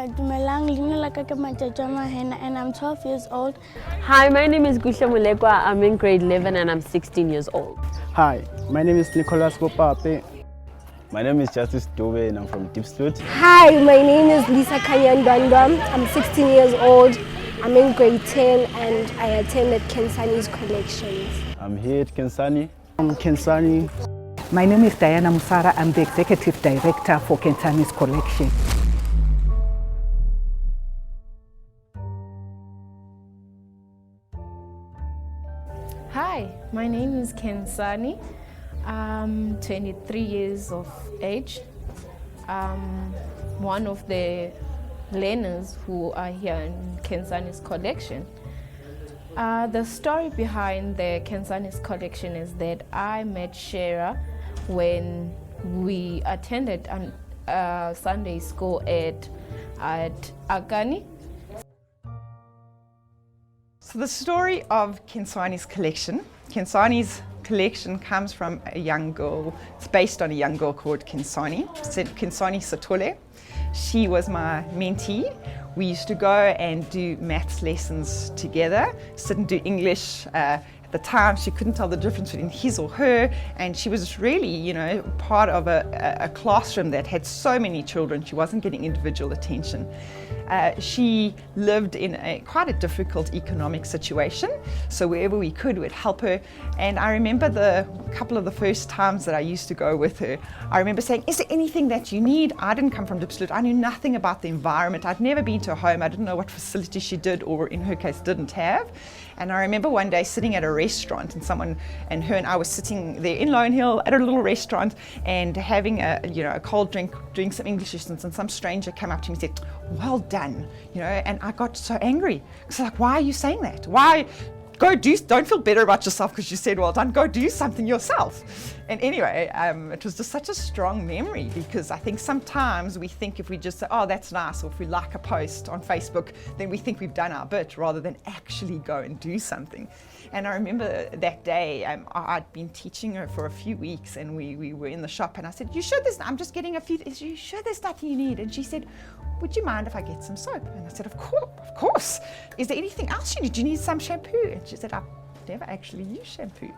Dumelang, and I'm 12 years old. Hi, my name is Gusha Mulekwa. I'm in grade 11 and I'm 16 years old. Hi, my name is Nicholas Gopape. My name is Justice Dove and I'm from Diepsloot. Hi, my name is Lisa Kanyandwandwa. I'm 16 years old. I'm in grade 10 and I attended Khensani's collections. I'm here at Khensani. I'm Khensani. My name is Diana Musara. I'm the Executive Director for Khensani's collection. Hi, my name is Khensani. I'm 23 years of age. I'm one of the learners who are here in Khensani's collection. The story behind the Khensani's collection is that I met Shera when we attended Sunday school at Agani. So the story of Khensani's collection. Khensani's collection comes from a young girl. It's based on a young girl called Khensani. Khensani Satole. She was my mentee. We used to go and do maths lessons together, sit and do English. At the time, she couldn't tell the difference between his or her, and she was really, part of a classroom that had so many children. She wasn't getting individual attention. She lived in quite a difficult economic situation, so wherever we could, we'd help her. And I remember a couple of the first times that I used to go with her, I remember saying, is there anything that you need? I didn't come from Diepsloot. I knew nothing about the environment. I'd never been to a home. I didn't know what facility she did, or in her case, didn't have. And I remember one day sitting at a restaurant, and her and I were sitting there in Lone Hill at a little restaurant and having a cold drink, doing some English lessons, and some stranger came up to me and said, well done, and I got so angry. It's like, why are you saying that? Why? Don't feel better about yourself because you said well done, go do something yourself. And anyway, it was just such a strong memory, because I think sometimes we think if we just say, oh, that's nice, or if we like a post on Facebook, then we think we've done our bit rather than actually go and do something. And I remember that day, I'd been teaching her for a few weeks, and we were in the shop, and I said, you sure I'm just getting a few, you sure there's nothing you need? And she said, would you mind if I get some soap? And I said, of course. Is there anything else you need? Do you need some shampoo? And she said, I've never actually used shampoo.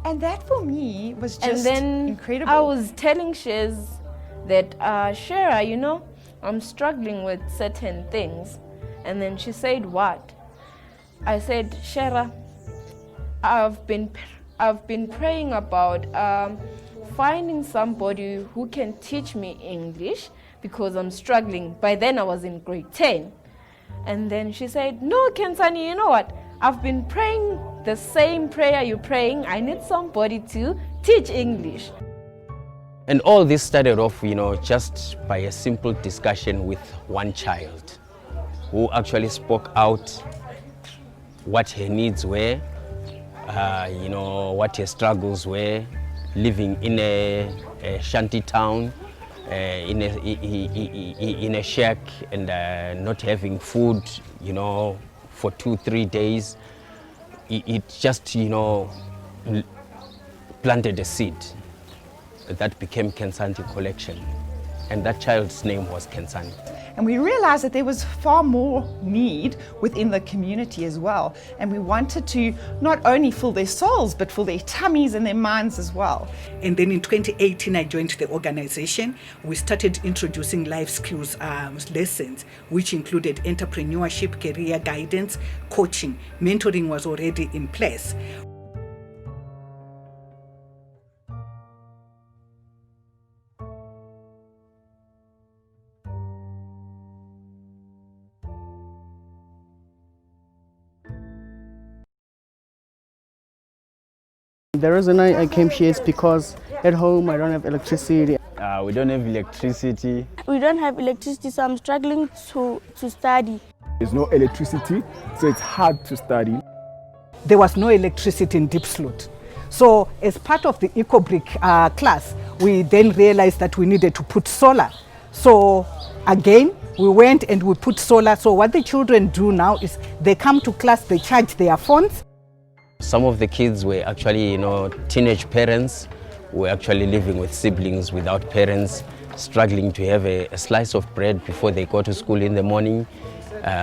And that for me was just incredible. I was telling Shiz that, Shera, I'm struggling with certain things. And then she said, what? I said, Shera, I've been praying about finding somebody who can teach me English, because I'm struggling. By then I was in grade 10. And then she said, no, Khensani, you know what? I've been praying the same prayer you're praying. I need somebody to teach English. And all this started off, just by a simple discussion with one child who actually spoke out what her needs were, what her struggles were, living in a shanty town, in a shack, and not having food, for 2-3 days. It just, planted a seed that became Khensani collection, and that child's name was Khensani. And we realized that there was far more need within the community as well. And we wanted to not only fill their souls, but fill their tummies and their minds as well. And then in 2018, I joined the organization. We started introducing life skills lessons, which included entrepreneurship, career guidance, coaching. Mentoring was already in place. The reason I came here is because at home I don't have electricity. We don't have electricity. We don't have electricity, so I'm struggling to study. There's no electricity, so it's hard to study. There was no electricity in Diepsloot. So as part of the Ecobrick class, we then realized that we needed to put solar. So again, we went and we put solar. So what the children do now is they come to class, they charge their phones. Some of the kids were actually, teenage parents, were actually living with siblings without parents. struggling to have a slice of bread before they go to school in the morning,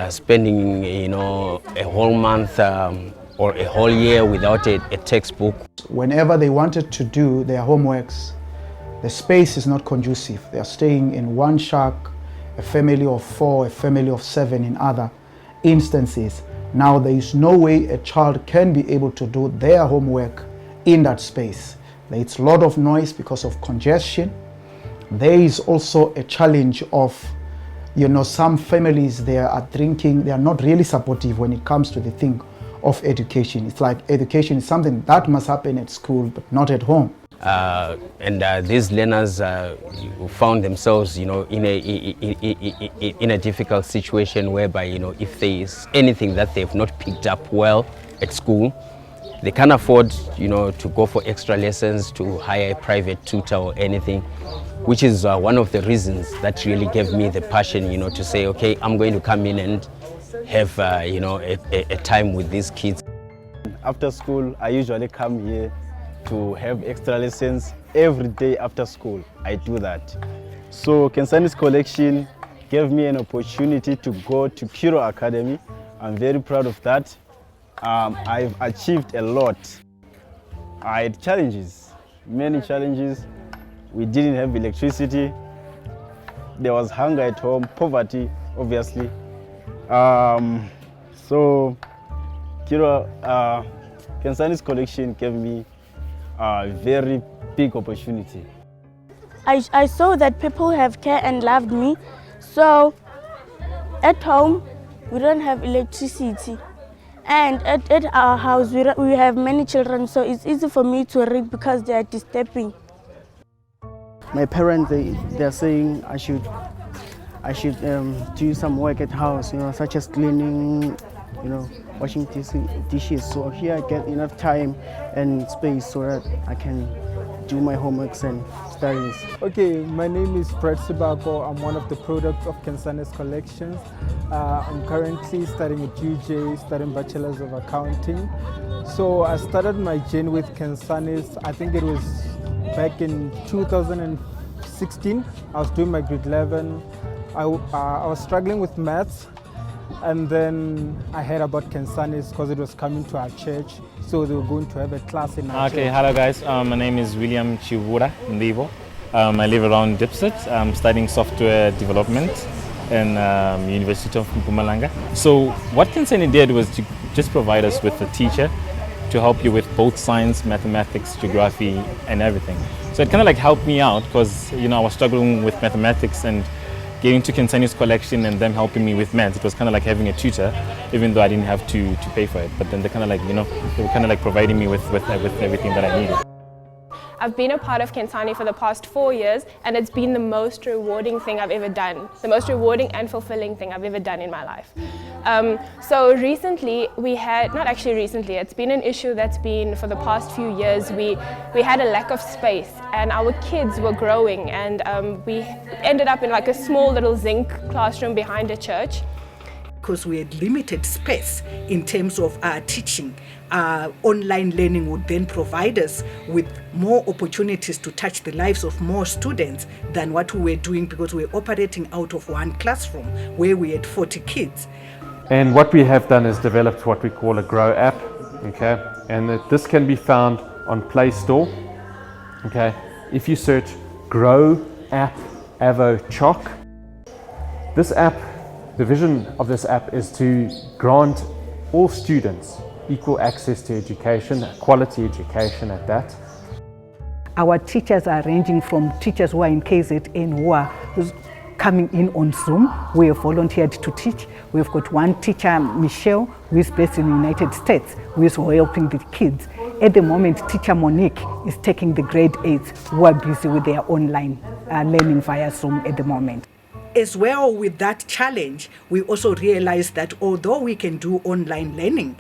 spending, you know, a whole month or a whole year without a textbook. Whenever they wanted to do their homeworks, the space is not conducive. They are staying in one shack, a family of 4, a family of 7 in other instances. Now there is no way a child can be able to do their homework in that space. It's a lot of noise because of congestion. There is also a challenge of, you know, some families, they are drinking, they are not really supportive when it comes to the thing of education. It's like education is something that must happen at school, but not at home. These learners who found themselves, you know, in a difficult situation whereby, you know, if there is anything that they've not picked up well at school, they can't afford, you know, to go for extra lessons, to hire a private tutor or anything, which is one of the reasons that really gave me the passion, you know, to say, okay, I'm going to come in and have, you know, a time with these kids. After school, I usually come here to have extra lessons every day after school. I do that. So Khensani's collection gave me an opportunity to go to Kiro Academy. I'm very proud of that. I've achieved a lot. I had challenges, many challenges. We didn't have electricity. There was hunger at home, poverty, obviously. So Kiro, Khensani's collection gave me a very big opportunity. I saw that people have care and loved me. So at home, we don't have electricity. And at our house, we have many children, so it's easy for me to read because they are disturbing. My parents, they're saying I should do some work at house, you know, such as cleaning, you know, washing dishes. So here I get enough time and space so that I can do my homeworks and studies. Okay, my name is Brett Sibako. I'm one of the products of Khensani's collections. I'm currently studying at UJ, studying Bachelor's of Accounting. So I started my journey with Khensani's, I think it was back in 2016. I was doing my grade 11. I was struggling with maths. And then I heard about Khensani's because it was coming to our church. So they were going to have a class in our church. Okay, hello guys. My name is William Chivura Ndibo. I live around Diepsloot. I'm studying software development in University of Mpumalanga. So what Khensani did was to just provide us with a teacher to help you with both science, mathematics, geography, and everything. So it kind of like helped me out because, you know, I was struggling with mathematics and getting to Khensani's collection and them helping me with maths. It was kind of like having a tutor, even though I didn't have to pay for it. But then they kind of like, you know, they were kind of like providing me with everything that I needed. I've been a part of Khensani for the past 4 years, and it's been the most rewarding thing I've ever done, the most rewarding and fulfilling thing I've ever done in my life. So recently, not actually recently, it's been an issue that's been for the past few years. We had a lack of space, and our kids were growing, and we ended up in like a small little zinc classroom behind a church. Because we had limited space in terms of our teaching, online learning would then provide us with more opportunities to touch the lives of more students than what we were doing, because we were operating out of one classroom where we had 40 kids. And what we have done is developed what we call a Grow app, okay? And this can be found on Play Store, okay? If you search Grow app Avo Chalk, this app, the vision of this app is to grant all students equal access to education, quality education at that. Our teachers are ranging from teachers who are in KZN who are coming in on Zoom. We have volunteered to teach. We've got one teacher, Michelle, who is based in the United States, who is helping the kids. At the moment, teacher Monique is taking the grade 8s who are busy with their online learning via Zoom at the moment. As well with that challenge, we also realized that although we can do online learning,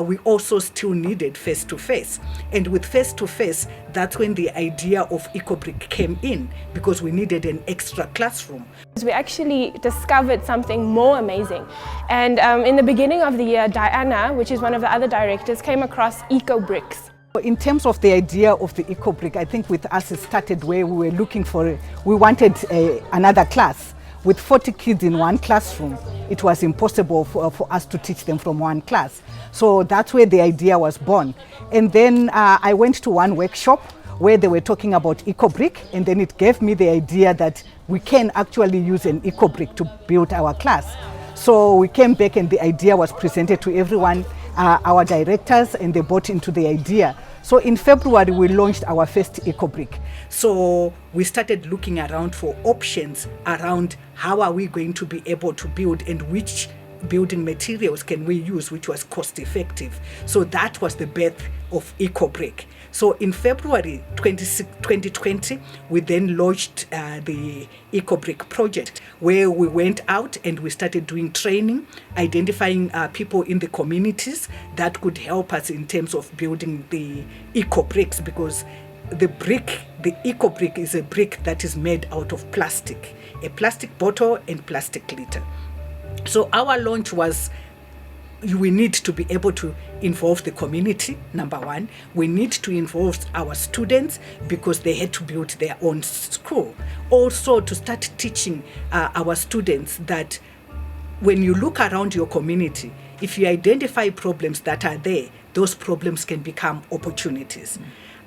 we also still needed face-to-face. And with face-to-face, that's when the idea of Ecobrick came in, because we needed an extra classroom. We actually discovered something more amazing. And in the beginning of the year, Diana, which is one of the other directors, came across Ecobricks. In terms of the idea of the Ecobrick, I think with us it started where we were looking for, we wanted another class. With 40 kids in one classroom, it was impossible for us to teach them from one class. So that's where the idea was born. And then I went to one workshop where they were talking about Ecobrick, and then it gave me the idea that we can actually use an Ecobrick to build our class. So we came back and the idea was presented to everyone, our directors, and they bought into the idea. So in February, we launched our first Ecobrick. So we started looking around for options around how are we going to be able to build and which building materials can we use which was cost effective. So that was the birth of Ecobrick. So in February 2020, we then launched the Ecobrick project, where we went out and we started doing training, identifying people in the communities that could help us in terms of building the Ecobricks, because the Ecobrick is a brick that is made out of plastic, a plastic bottle and plastic liter. So our launch was, we need to be able to involve the community, number one. We need to involve our students because they had to build their own school. Also to start teaching our students that when you look around your community, if you identify problems that are there, those problems can become opportunities.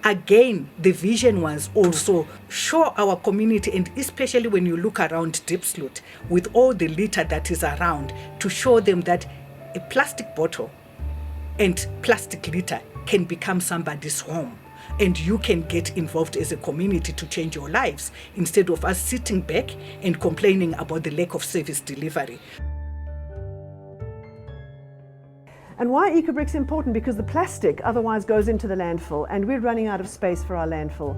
Again, the vision was also show our community, and especially when you look around Diepsloot with all the litter that is around, to show them that a plastic bottle and plastic litter can become somebody's home, and you can get involved as a community to change your lives instead of us sitting back and complaining about the lack of service delivery. And why Ecobrick's important? Because the plastic otherwise goes into the landfill, and we're running out of space for our landfill.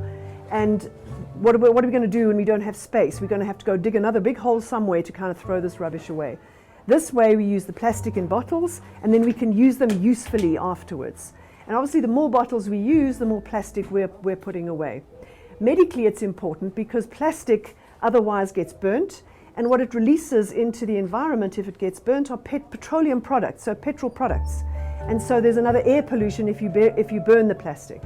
And what are we going to do when we don't have space? We're going to have to go dig another big hole somewhere to kind of throw this rubbish away. This way we use the plastic in bottles, and then we can use them usefully afterwards. And obviously the more bottles we use, the more plastic we're putting away. Medically it's important because plastic otherwise gets burnt, and what it releases into the environment if it gets burnt are petroleum products, so petrol products. And so there's another air pollution if you burn the plastic.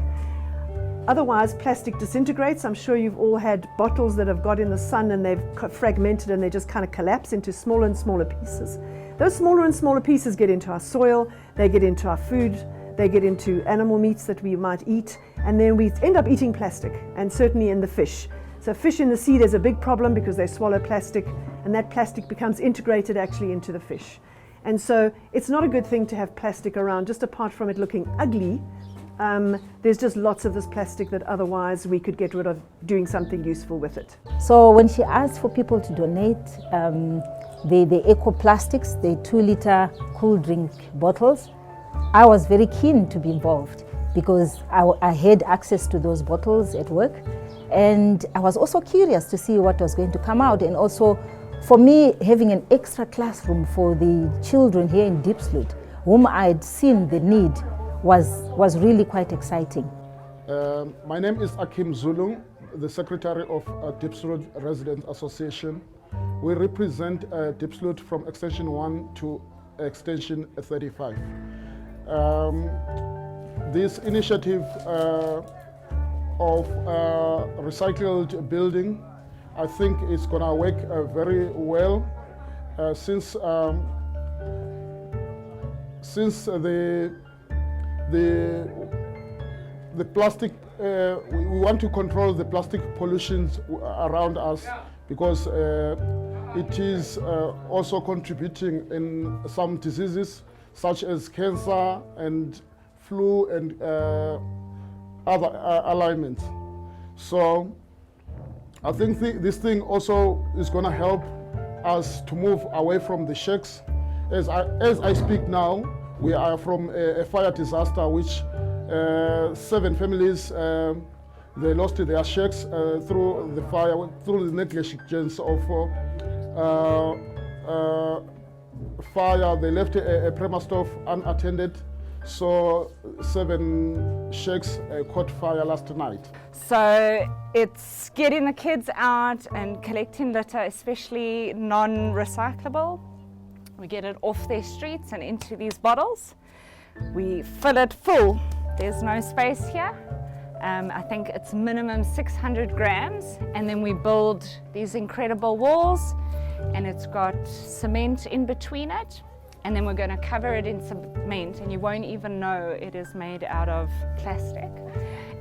Otherwise, plastic disintegrates. I'm sure you've all had bottles that have got in the sun and they've fragmented and they just kind of collapse into smaller and smaller pieces. Those smaller and smaller pieces get into our soil, they get into our food, they get into animal meats that we might eat, and then we end up eating plastic, and certainly in the fish. So fish in the sea, there's a big problem because they swallow plastic, and that plastic becomes integrated actually into the fish. And so it's not a good thing to have plastic around, just apart from it looking ugly. There's just lots of this plastic that otherwise we could get rid of doing something useful with it. So when she asked for people to donate the eco plastics, the 2-liter cool drink bottles, I was very keen to be involved because I had access to those bottles at work, and I was also curious to see what was going to come out, and also for me having an extra classroom for the children here in Diepsloot, whom I had seen the need, was really quite exciting. My name is Akim Zulung, the Secretary of Diepsloot Residents Association. We represent Diepsloot from Extension 1 to Extension 35. This initiative of recycled building, I think is going to work very well since the plastic, we want to control the plastic pollutions around us because it is also contributing in some diseases such as cancer and flu and other ailments. So I think this thing also is going to help us to move away from the shacks. As I speak now, we are from a fire disaster which 7 families, they lost their shacks through the fire, through the negligence of fire. They left a Prema stove unattended, so 7 shacks caught fire last night. So it's getting the kids out and collecting litter, especially non-recyclable. We get it off their streets and into these bottles. We fill it full There's no space here. I think it's minimum 600 grams, and then we build these incredible walls, and it's got cement in between it, and then we're going to cover it in cement, and you won't even know it is made out of plastic.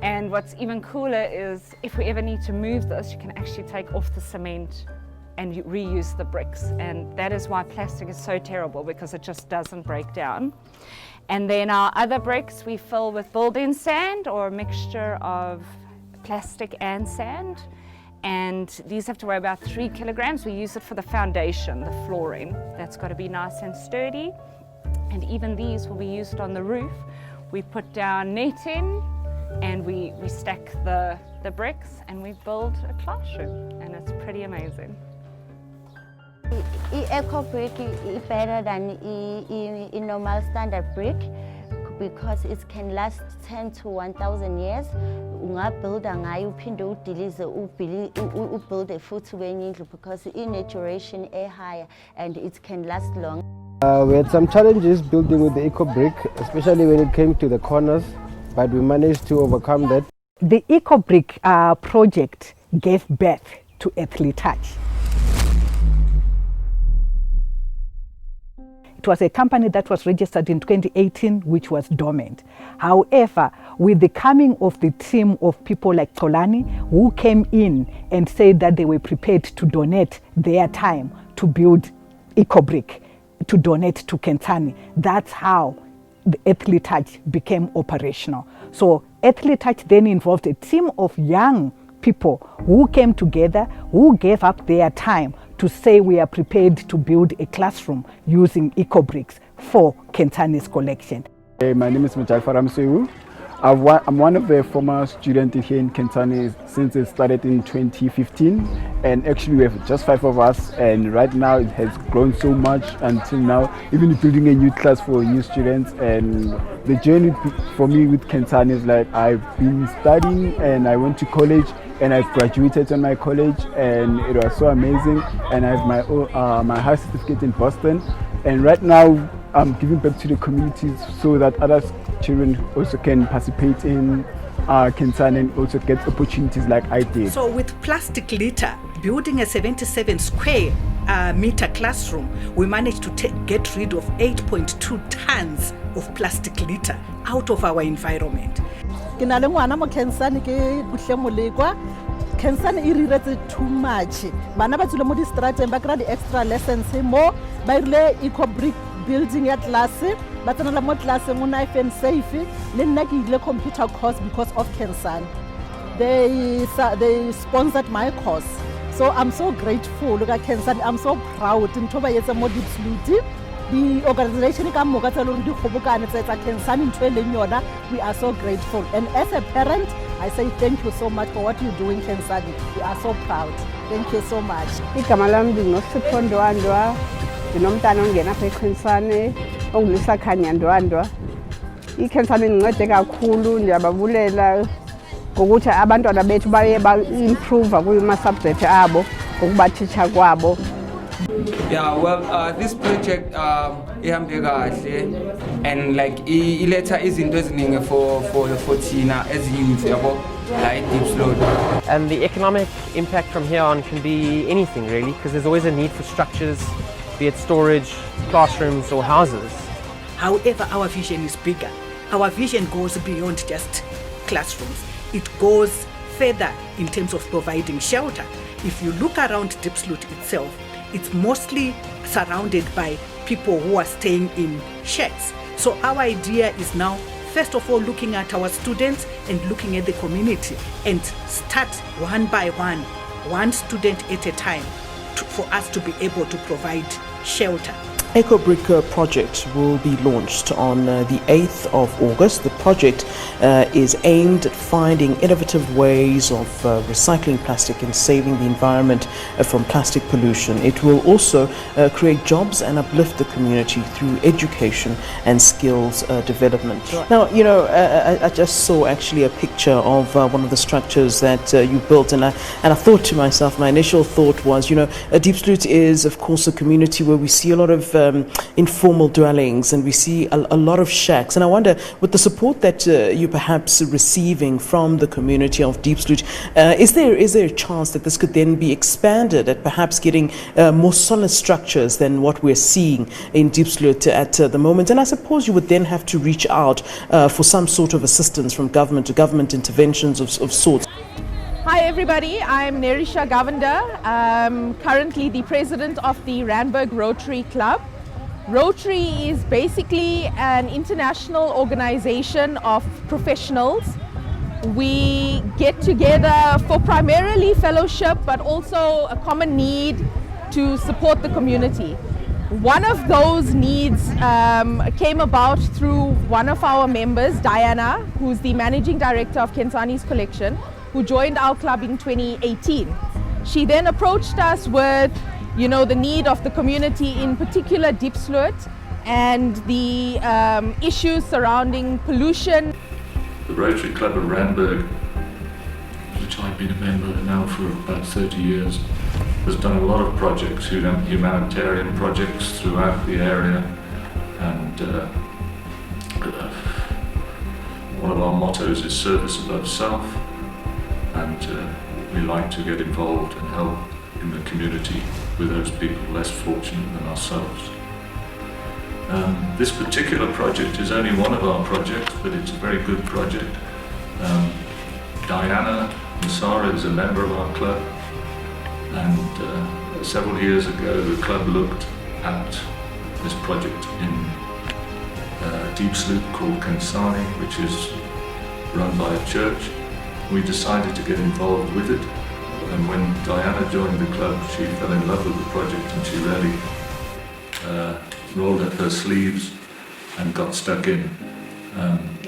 And what's even cooler is if we ever need to move this, you can actually take off the cement and you reuse the bricks, and that is why plastic is so terrible, because it just doesn't break down. And then our other bricks we fill with built-in sand, or a mixture of plastic and sand. And these have to weigh about 3 kilograms. We use it for the foundation, the flooring. That's got to be nice and sturdy. And even these will be used on the roof. We put down netting, and we stack the bricks, and we build a classroom. And it's pretty amazing. Ecobrick is better than a normal standard brick because it can last 10 to 1,000 years. Ungabuilda ngayo uphinde udilize ubuilde futhi kwenye indlu because duration higher and it can last long. We had some challenges building with the Ecobrick, especially when it came to the corners, but we managed to overcome that. The Ecobrick project gave birth to Earthly Touch. It was a company that was registered in 2018, which was dormant. However, with the coming of the team of people like Xolani, who came in and said that they were prepared to donate their time to build Ecobrick, to donate to Khensani, that's how the Earthly Touch became operational. So Earthly Touch then involved a team of young people who came together, who gave up their time to say we are prepared to build a classroom using Ecobricks for Khensani's collection. Hey, my name is Nomcebo. I'm one of the former students here in Khensani since it started in 2015, and actually we have just 5 of us, and right now it has grown so much until now, even building a new class for new students. And the journey for me with Khensani is like I've been studying and I went to college and I've graduated on my college, and it was so amazing, and I have my high certificate in Boston, and right now I'm giving back to the communities so that other children also can participate in Khensani and also get opportunities like I did. So with plastic litter, building a 77 square meter classroom, we managed to get rid of 8.2 tons of plastic litter out of our environment. Khensani e riretse too much. Bana ba tsile mo di strateng ba kra di extra lessons mo ba ile Ecobrick building ya class ba tsena mo class mo knife and safe le nna ke ile computer course because of Khensani. They sponsored my course. So I'm so grateful to Khensani. I'm so proud ntho ba yetsa mo Diepsloot. The organization ka moka tsa lona di khobokane tsa Khensani ntho le yona. We are so grateful, and as a parent I say thank you so much for what you're doing, Khensani. We are so proud. Thank you so much. Igama lami ngiNomcebo Ndwandwa, nginomntana ongena apha eKhensani ongulisa Khanya Ndwandwa. IKhensani incede kakhulu, ndiyababulela ngokuthi abantwana bethu baye ba-improve kuma-subject abo ngokubathitsha kwabo. Yeah, well, this project ihambe kahle, and like iletha izinto eziningi for thina as youth yabo like Diepsloot. And the economic impact from here on can be anything really, because there's always a need for structures, be it storage, classrooms or houses. However, our vision is bigger. Our vision goes beyond just classrooms. It goes further in terms of providing shelter. If you look around Diepsloot itself, it's mostly surrounded by people who are staying in sheds. So our idea is now, first of all, looking at our students and looking at the community, and start one by one student at a time, for us to be able to provide shelter. Ecobrick project will be launched on the 8th of August. The project is aimed at finding innovative ways of recycling plastic and saving the environment from plastic pollution. It will also create jobs and uplift the community through education and skills development. Now, you know, I just saw actually a picture of one of the structures that you built, and I thought to myself, my initial thought was, you know, Diepsloot is of course a community where we see a lot of informal dwellings, and we see a lot of shacks. And I wonder, with the support that you're perhaps receiving from the community of Diepsloot, is there a chance that this could then be expanded at perhaps getting more solid structures than what we're seeing in Diepsloot at the moment? And I suppose you would then have to reach out for some sort of assistance from government to government interventions of sorts. Hi everybody, I'm Nerisha Govender, currently the president of the Randburg Rotary Club. Rotary is basically an international organization of professionals. We get together for primarily fellowship, but also a common need to support the community. One of those needs came about through one of our members, Diana, who's the managing director of Khensani's collection, who joined our club in 2018. She then approached us with, the need of the community, in particular Diepsloot, and the issues surrounding pollution. The Rotary Club of Randburg, which I've been a member now for about 30 years, has done a lot of projects, humanitarian projects throughout the area, and one of our mottos is service above self, and we like to get involved and help in the community with those people less fortunate than ourselves. This particular project is only one of our projects, but it's a very good project. Diana Musara is a member of our club, and several years ago the club looked at this project in Diepsloot called Khensani, which is run by a church. We decided to get involved with it, and when Diana joined the club, she fell in love with the project, and she really rolled up her sleeves and got stuck in.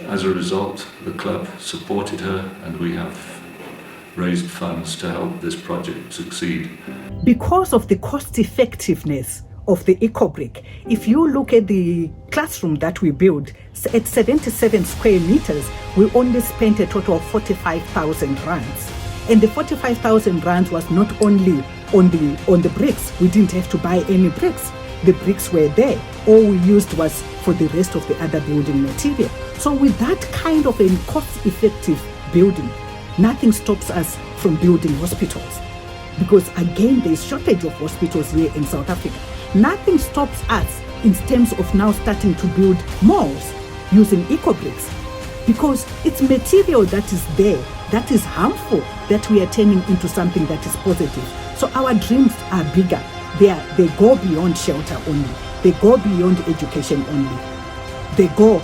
As a result, the club supported her, and we have raised funds to help this project succeed. Because of the cost effectiveness of the Ecobrick, if you look at the classroom that we built, at 77 square meters, we only spent a total of 45,000 rands. And the 45,000 rands was not only on the bricks. We didn't have to buy any bricks. The bricks were there. All we used was for the rest of the other building material. So with that kind of a cost-effective building, nothing stops us from building hospitals. Because again, there's shortage of hospitals here in South Africa. Nothing stops us in terms of now starting to build malls using Ecobricks, because it's material that is there, that is harmful, that we are turning into something that is positive. So our dreams are bigger. They go beyond shelter only. They go beyond education only. They go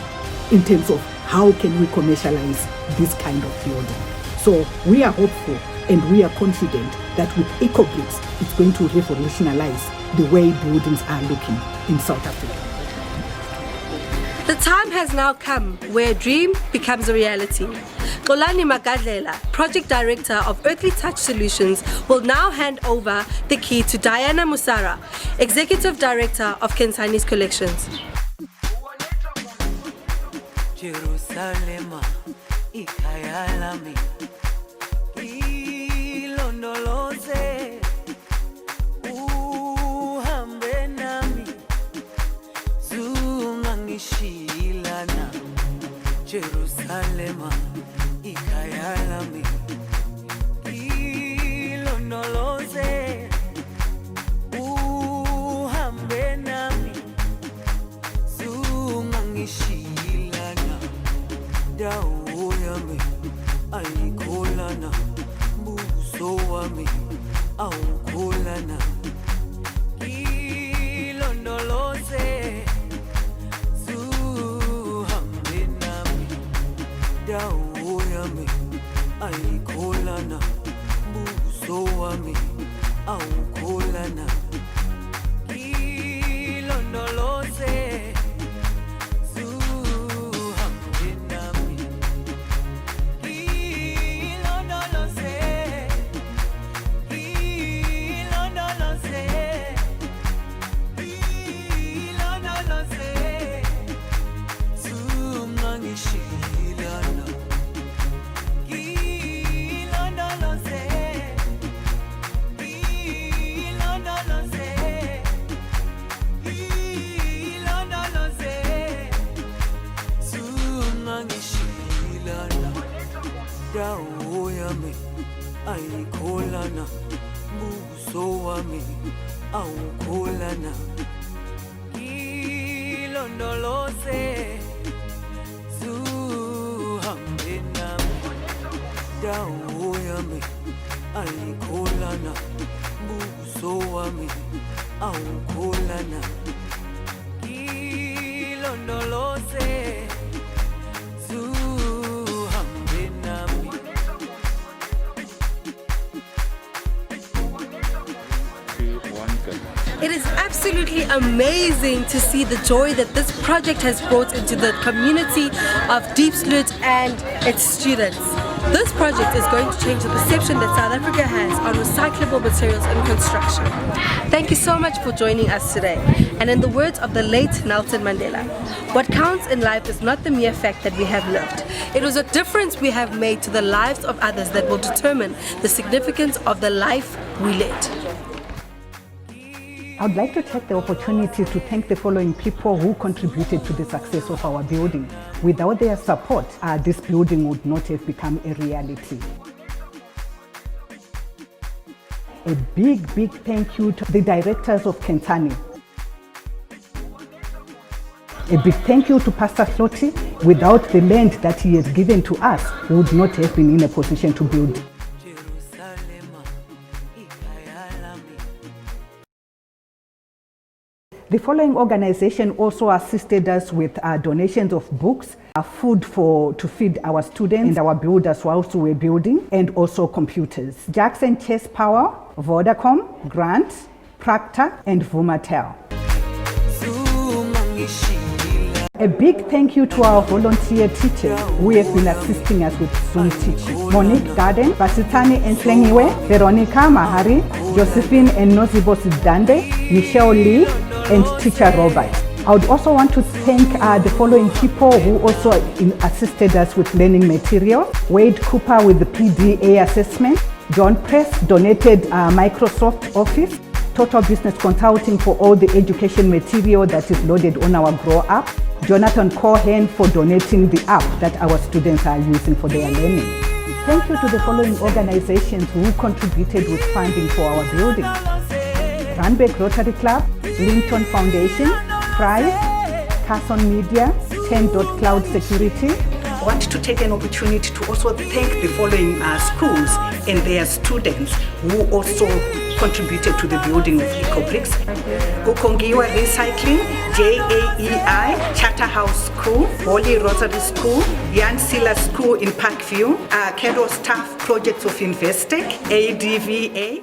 in terms of how can we commercialize this kind of building. So we are hopeful and we are confident that with Ecobricks, it's going to revolutionize the way buildings are looking in South Africa. The time has now come where a dream becomes a reality. Xolani Magadlela, Project Director of Earthly Touch Solutions, will now hand over the key to Diana Musara, Executive Director of Khensani's Collections. Jerusalema, ikhaya lami, ilondoloze, uhambe nami, zungangishilana. Jerusalema, ikhaya lami, ilondoloze, uhambe nami, zungangishilana. Dawo yami ayikholana, buso wami awukholana. Ilondoloze, zuhambe nami, dawo awukholana ilondoloze zuhambe nami dawo yami ayikholana buso wami awukholana ilondoloze zuhambe nami. It is absolutely amazing to see the joy that this project has brought into the community of Diepsloot and its students. This project is going to change the perception that South Africa has on recyclable materials in construction. Thank you so much for joining us today. And in the words of the late Nelson Mandela, what counts in life is not the mere fact that we have lived. It was a difference we have made to the lives of others that will determine the significance of the life we led. I would like to take the opportunity to thank the following people who contributed to the success of our building. Without their support, this building would not have become a reality. A big thank you to the directors of Khensani. A big thank you to Pastor Floti. Without the land that he has given to us, we would not have been in a position to build. The following organization also assisted us with donations of books, food to feed our students and our builders whilst we were building, and also computers. Jackson Chase Power, Vodacom, Grant, Procter, and Vumatel. A big thank you to our volunteer teachers who have been assisting us with Zoom teaching. Monique Garden, Basitani Enslengiwe, Veronica Mahari, Josephine and Nomcebo Sidande, Michelle Lee, and teacher Robert. I would also want to thank the following people who also assisted us with learning material. Wade Cooper with the PDA assessment. John Press donated Microsoft Office. Total Business Consulting for all the education material that is loaded on our Grow app. Jonathan Cohen for donating the app that our students are using for their learning. Thank you to the following organizations who contributed with funding for our building. Randburg Rotary Club, Linton Foundation, Price, Carson Media, 10. Cloud Security. I want to take an opportunity to also thank the following schools and their students who also contributed to the building of Ecobricks. Ukongiwa Recycling, JAEI, Charterhouse School, Holy Rosary School, Jan Sila School in Parkview, Kedo Staff Projects of Investec, ADVA,